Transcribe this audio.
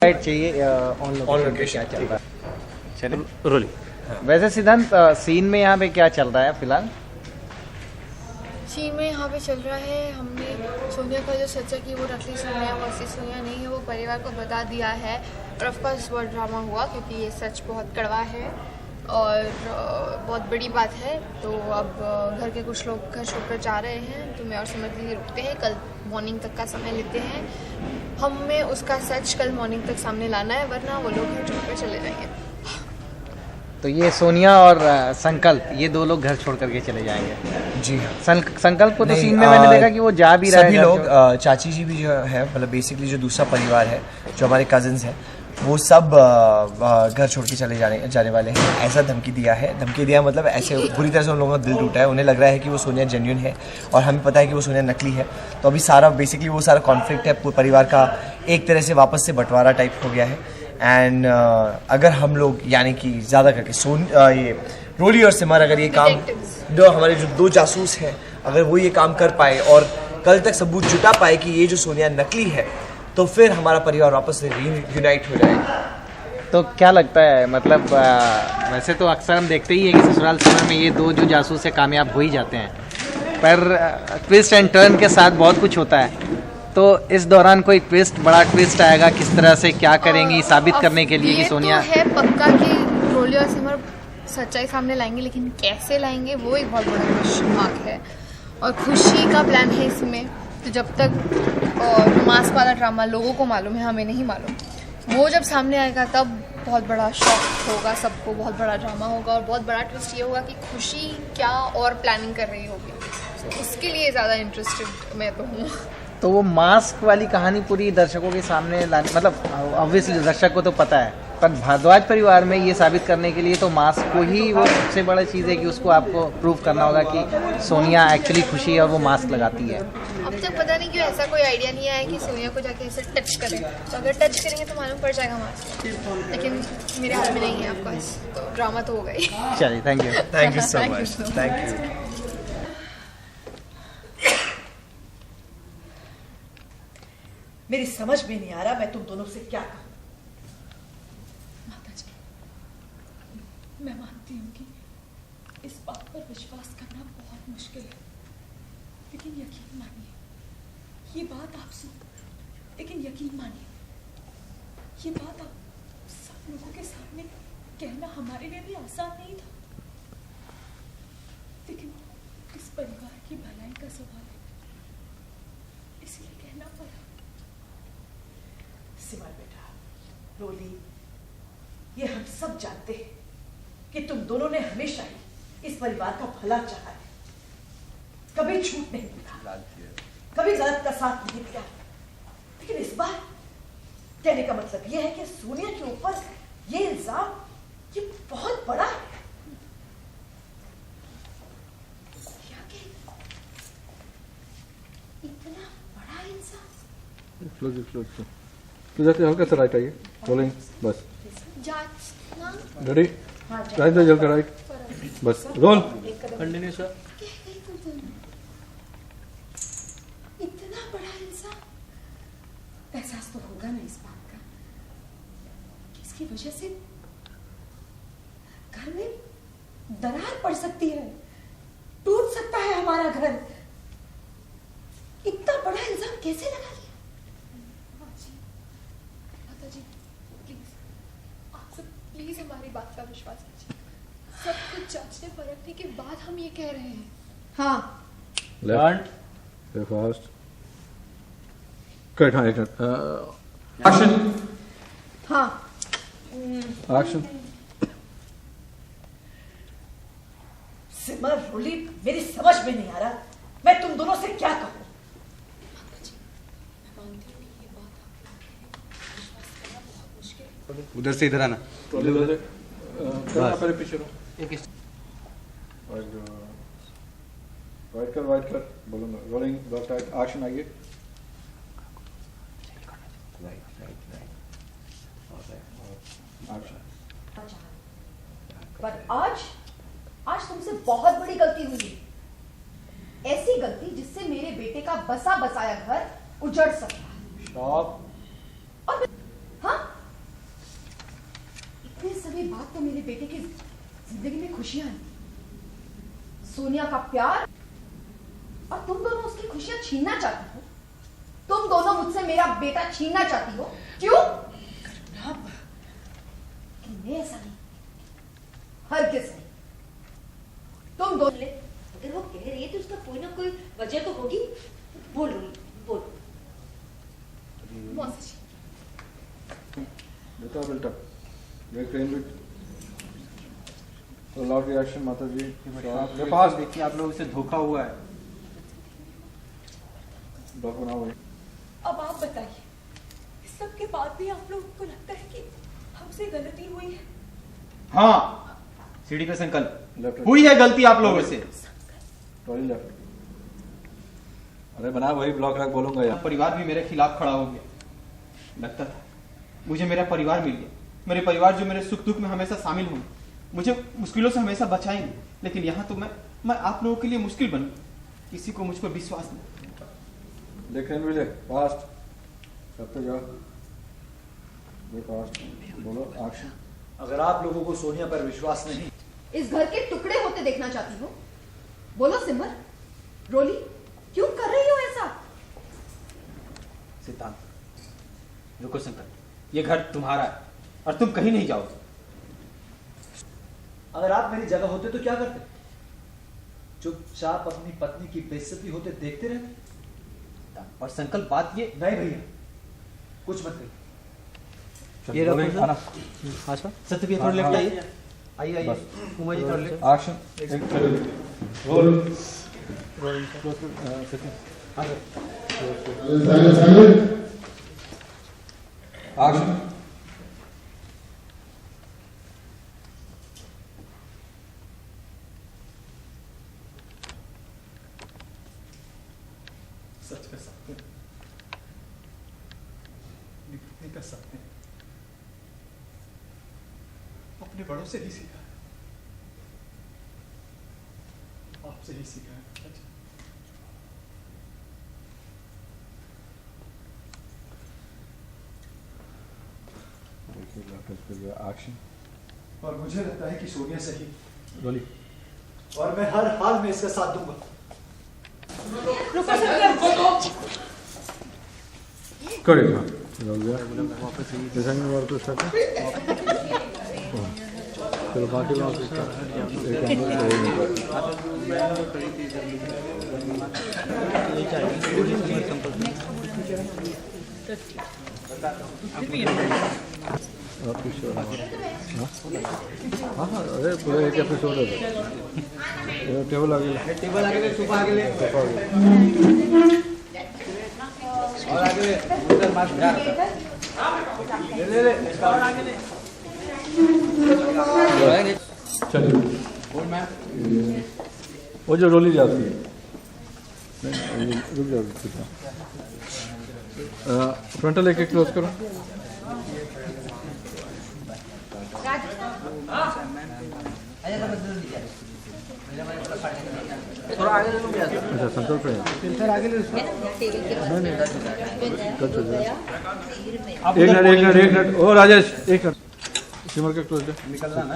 Insight चाहिए on location क्या चल रहा है। चलिए रोलिंग। वैसे सिद्धांत सीन में यहाँ पे क्या चल रहा है फिलहाल? सीन में यहाँ पे चल रहा है, हमने सोनिया का जो सच है कि वो नकली सोनिया है, वो असली सोनिया नहीं है, वो परिवार को बता दिया है। और ऑफकोर्स बहुत ड्रामा हुआ क्योंकि ये सच बहुत कड़वा है और बहुत बड़ी बात है। तो अब घर के कुछ लोग घर छोड़कर जा रहे हैं, तो मैं और समझ लीजिए रुकते हैं, कल मॉर्निंग तक का समय लेते हैं। हमें उसका सच कल मॉर्निंग तक सामने लाना है, वरना वो लोग घर छोड़कर चले जाएंगे। तो ये सोनिया और संकल्प, ये दो लोग घर छोड़ करके चले जाएंगे। जी हाँ। संकल्प को तो सीन में मैंने देखा कि वो जा भी रहा है। सभी लोग चाची जी भी जो है, मतलब बेसिकली जो दूसरा परिवार है, जो हमारे कजन्स हैं, वो सब घर छोड़ के जाने वाले हैं। ऐसा धमकी दिया मतलब ऐसे पूरी तरह से उन लोगों का दिल टूटा है। उन्हें लग रहा है कि वो सोनिया जेन्युइन है और हमें पता है कि वो सोनिया नकली है। तो अभी सारा बेसिकली वो सारा कॉन्फ्लिक्ट है परिवार का, एक तरह से वापस से बंटवारा टाइप हो गया है। एंड अगर हम लोग यानी कि ज़्यादा करके ये रोली और सिमर अगर ये काम जो हमारे जो दो जासूस हैं, अगर वो ये काम कर पाए और कल तक सबूत जुटा पाए कि ये जो सोनिया नकली है, तो फिर हमारा परिवार वापस से यूनाइट हो जाएगा। तो क्या लगता है, मतलब वैसे तो अक्सर हम देखते ही हैं कि ससुराल सिमर में ये दो जो जासूस है कामयाब हो ही जाते हैं, पर ट्विस्ट एंड टर्न के साथ बहुत कुछ होता है। तो इस दौरान कोई बड़ा ट्विस्ट आएगा, किस तरह से क्या करेंगी साबित करने के लिए कि सोनिया तो है पक्का कि रोली और सिमर सच्चाई सामने लाएंगे, लेकिन कैसे लाएंगे वो एक बहुत बड़ा क्वेश्चन मार्क है। और खुशी का प्लान है इसमें, तो जब तक और मास्क वाला ड्रामा लोगों को मालूम है, हमें नहीं मालूम, वो जब सामने आएगा तब बहुत बड़ा शॉक होगा सबको, बहुत बड़ा ड्रामा होगा। और बहुत बड़ा ट्विस्ट ये होगा कि खुशी क्या और प्लानिंग कर रही होगी, उसके लिए ज़्यादा इंटरेस्टेड मैं तो हूँ। तो वो मास्क वाली कहानी पूरी दर्शकों के सामने लाने, मतलब ऑब्वियसली दर्शक को तो पता है, पर भारद्वाज परिवार में ये साबित करने के लिए तो मास्क को ही वो सबसे बड़ा चीज़ है कि उसको आपको प्रूव करना होगा कि सोनिया एक्चुअली खुशी है और वो मास्क लगाती है। अब तक पता नहीं क्यों ऐसा कोई आइडिया नहीं आया कि सोनिया को जाके ऐसे टच करें, तो अगर टच करेंगे तो मालूम पड़ जाएगा मास्क, लेकिन मेरे हाथ में नहीं है ऑफकोर्स, तो ड्रामा तो हो गई। चलिए thank you. Thank you so much, thank you. मेरी समझ में नहीं आ रहा मैं तुम दोनों से क्या कहूं। माताजी, मैं मानती हूँ कि इस बात पर विश्वास करना बहुत मुश्किल है, लेकिन यकीन मानिए, ये बात आप लेकिन यकीन मानिए, ये बात आप सब लोगों के सामने कहना हमारे लिए भी आसान नहीं था, लेकिन इस परिवार की भलाई का सवाल है, इसलिए कहना पड़ा। सिमर बेटा, रोली, ये हम सब जानते हैं कि तुम दोनों ने हमेशा ही इस परिवार का भला चाहा है, कभी झूठ नहीं बोला, कभी गलत का साथ नहीं दिया। लेकिन इस बार कहने का मतलब यह है कि सोनिया के ऊपर ये इल्जाम ये बहुत बड़ा है। इतना बड़ा इल्जाम। तो जाते हल्का सा राइट आइए, रोलिंग, बस जांचना रेडी, राइट से जल कर राइट, बस रोल कंटिन्यू सर। इतना बड़ा इल्जाम, एहसास तो होगा ना इस बात का कि इसकी वजह से घर में दरार पड़ सकती है, टूट सकता है हमारा घर। इतना बड़ा इल्जाम कैसे लगा लिया? प्लीज हमारी बात का विश्वास कीजिए, सब कुछ जांचने परखने के बाद हम ये कह रहे हैं। हाँ, लेफ्ट फास्ट कट, हाँ एक एक्शन, हाँ, एक्शन। सिमर, रोली, मेरी समझ में नहीं आ रहा मैं तुम दोनों से क्या कहूं। उधर से इधर आना, पहले पीछे राइट कर बोलो, रोलिंग, लेफ्ट राइट, एक्शन आइए। पर आज तुमसे बहुत बड़ी गलती हुई है, ऐसी गलती जिससे मेरे बेटे का बसा बसाया घर उजड़ सकता है। स्टॉप। और हाँ, दूसरी बात तो मेरे बेटे की जिंदगी में खुशियां हैं, सोनिया का प्यार, और तुम दोनों उसकी खुशियां छीनना चाहती हो। तुम दोनों मुझसे मेरा बेटा छीनना चाहती हो, क्यों? नहीं, ऐसा नहीं, हरगिज़ नहीं। तुम दोनों अगर वो कह रही है तो उसका कोई ना कोई वजह तो होगी। बोल रही बोल। मौसी जी, बेटा बेटा वेट ट्रेन विथ तो लाउड रिएक्शन माता जी मेरे पास देखिए आप लोगों से धोखा हुआ है। ब्लॉक बनाओ भाई। अब आप बताइए, इस सब के बाद भी आप लोगों को लगता है कि हमसे गलती हुई है? हाँ, सीढ़ी पे संकल्प लेफ्ट हुई है गलती आप लोगों से। Trolley left. अरे बना वही ब्लॉक रख बोलूंगा यार। परिवार भी मेरे खिलाफ खड़ा हो गया। लगता था मुझे मेरा परिवार मिल गया, मेरे परिवार जो मेरे सुख दुख में हमेशा शामिल होंगे, मुझे मुश्किलों से हमेशा बचाएंगे। लेकिन यहाँ तो मैं आप लोगों के लिए मुश्किल बन गया। किसी को मुझ पर विश्वास नहीं। देख रहे मिले फास्ट सब पे जाओ। ये फास्ट बोलो एक्शन। अगर आप लोगों को सोनिया पर विश्वास नहीं, इस घर के टुकड़े होते देखना चाहती हो? बोलो सिमर, रोली, क्यों कर रही हो ऐसा? सिद्धांत, रुको संकल्प, ये घर तुम्हारा है और तुम कहीं नहीं जाओगे। अगर आप मेरी जगह होते तो क्या करते? चुपचाप अपनी पत्नी की बेइज्जती होते देखते रहते? और संकल्प बात ये नहीं भैया, कुछ मत कहिए। ये रखो सर। आना हाँ सर, सत्य भी थोड़ा लेफ्ट आइए। आइए आइए, उमा जी थोड़ा लेफ्ट। एक्शन एक रोल एक्शन। सच कर सकते हैं, नहीं कर सकते। अपने बड़ों से ही सीखा है, आपसे ही सीखा है। एक्शन। और मुझे लगता है कि सोनिया सही, रोली। और मैं हर हाल में इसका साथ दूंगा। करेगा हो गया डिजाइन में वर्क स्टार्ट है। चलो बाकी लोग हाँ हाँ अरे पूरा एक एपिसोड है। टेबल आगे टेबल आगे, सोफा आगे, और आगे उधर मास्क ध्यान ले। चलिए बोल मैम। वो जो रोली जाती है नहीं, रुक जाओ। फ्रंटल एक एक क्लोज करो। थोड़ा आगे ले लो क्या? अच्छा सेंट्रल पे फिर आगे ले लो। नहीं एक मिनट ओ राजेश एक मिनट सिमर का क्लोज है निकलना ना।